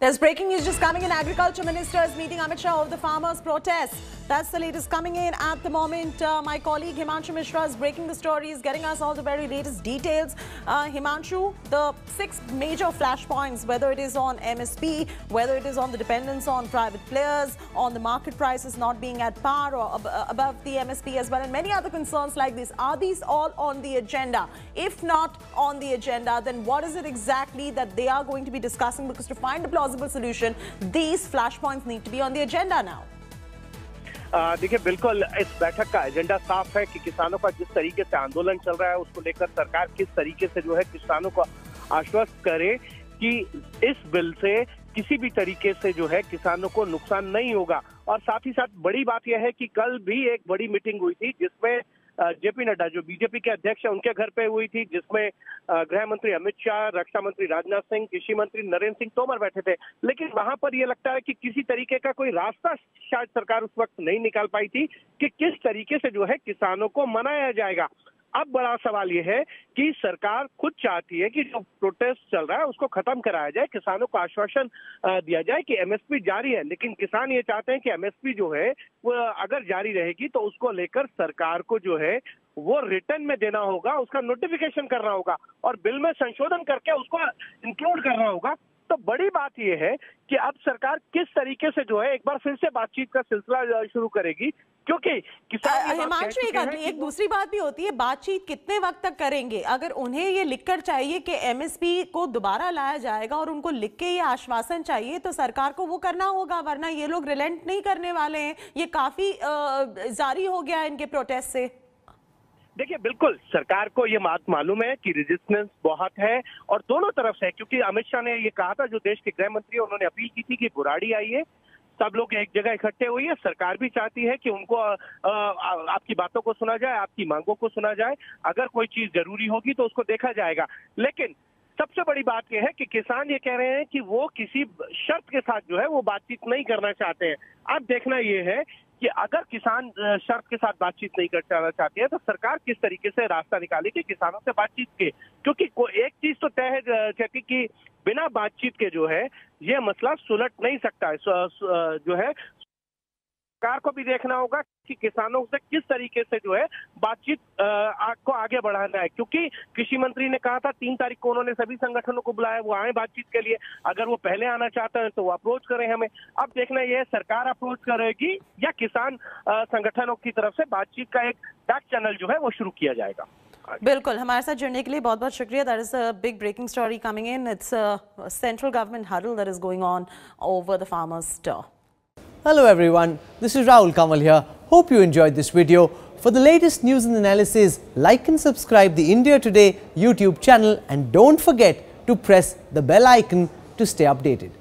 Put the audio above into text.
There's breaking news just coming in. Agriculture Minister is meeting Amit Shah of the farmers' protest. That's the latest coming in at the moment. My colleague Himanshu Mishra is breaking the stories, getting us all the very latest details. Himanshu, the 6 major flashpoints, whether it is on MSP, whether it is on the dependence on private players, on the market prices not being at par or above the MSP as well, and many other concerns like this. Are these all on the agenda? If not on the agenda, then what is it exactly that they are going to be discussing? Because to find a plausible solution, these flashpoints need to be on the agenda now. देखिए, बिल्कुल इस बैठक का agenda साफ है कि किसानों का जिस तरीके से आंदोलन चल रहा है उसको लेकर सरकार किस तरीके से जो है किसानों को आश्वस्त करे कि इस बिल से किसी भी तरीके से जो है किसानों को नुकसान नहीं होगा। और साथ ही साथ बड़ी बात यह है कि कल भी एक बड़ी मीटिंग हुई थी जिसमें जेपी नड्डा जो बीजेपी के अध्यक्ष है उनके घर पे हुई थी, जिसमें गृह मंत्री अमित शाह, रक्षा मंत्री राजनाथ सिंह, कृषि मंत्री नरेंद्र सिंह तोमर बैठे थे। लेकिन वहां पर यह लगता है कि किसी तरीके का कोई रास्ता शायद सरकार उस वक्त नहीं निकाल पाई थी कि किस तरीके से जो है किसानों को मनाया जाएगा। अब बड़ा सवाल यह है कि सरकार खुद चाहती है कि जो प्रोटेस्ट चल रहा है उसको खत्म कराया जाए, किसानों को आश्वासन दिया जाए कि एमएसपी जारी है। लेकिन किसान ये चाहते हैं कि एमएसपी जो है वो अगर जारी रहेगी तो उसको लेकर सरकार को जो है वो रिटर्न में देना होगा, उसका नोटिफिकेशन करना होगा और बिल में संशोधन करके उसको इंक्लूड करना होगा। तो बड़ी बात यह है कि अब सरकार किस तरीके से जो है एक बार फिर से बातचीत का सिलसिला शुरू करेगी, क्योंकि किसान हिमांशु एक दूसरी बात भी होती है, बातचीत कितने वक्त तक करेंगे? अगर उन्हें ये लिखकर चाहिए कि एमएसपी को दोबारा लाया जाएगा और उनको लिख के ये आश्वासन चाहिए तो सरकार को वो करना होगा, वरना ये लोग रिलेंट नहीं करने वाले हैं। ये काफी जारी हो गया है इनके प्रोटेस्ट से। देखिए, बिल्कुल सरकार को ये बात मालूम है कि रेजिस्टेंस बहुत है और दोनों तरफ से, क्योंकि अमित शाह ने ये कहा था, जो देश के गृह मंत्री है उन्होंने अपील की थी कि बुराड़ी आइए, सब लोग एक जगह इकट्ठे हुई। सरकार भी चाहती है कि उनको आपकी बातों को सुना जाए, आपकी मांगों को सुना जाए, अगर कोई चीज जरूरी होगी तो उसको देखा जाएगा। लेकिन सबसे बड़ी बात यह है कि किसान ये कह रहे हैं कि वो किसी शर्त के साथ जो है वो बातचीत नहीं करना चाहते हैं। अब देखना ये है कि अगर किसान शर्त के साथ बातचीत नहीं करना चाहते हैं तो सरकार किस तरीके से रास्ता निकालेगी किसानों से बातचीत के, क्योंकि एक चीज तो तय है कि बिना बातचीत के जो है ये मसला सुलझ नहीं सकता है। जो है सरकार को भी देखना होगा कि किसानों से किस तरीके से जो है बातचीत को आगे बढ़ाना है, क्योंकि कृषि मंत्री ने कहा था 3 तारीख को उन्होंने सभी संगठनों को बुलाया, वो आए बातचीत के लिए। अगर वो पहले आना चाहते हैं तो वो अप्रोच करें हमें। अब देखना यह है सरकार अप्रोच करेगी या किसान संगठनों की तरफ से बातचीत का एक बैक चैनल जो है वो शुरू किया जाएगा। बिल्कुल, हमारे साथ जुड़ने के लिए बहुत बहुत शुक्रिया। That is a big breaking story coming in. It's a central government huddle that is going on over the farmers store. Hello everyone, this is Rahul Kamal here. Hope you enjoyed this video. For the latest news and analysis, like and subscribe the India Today YouTube channel and don't forget to press the bell icon to stay updated.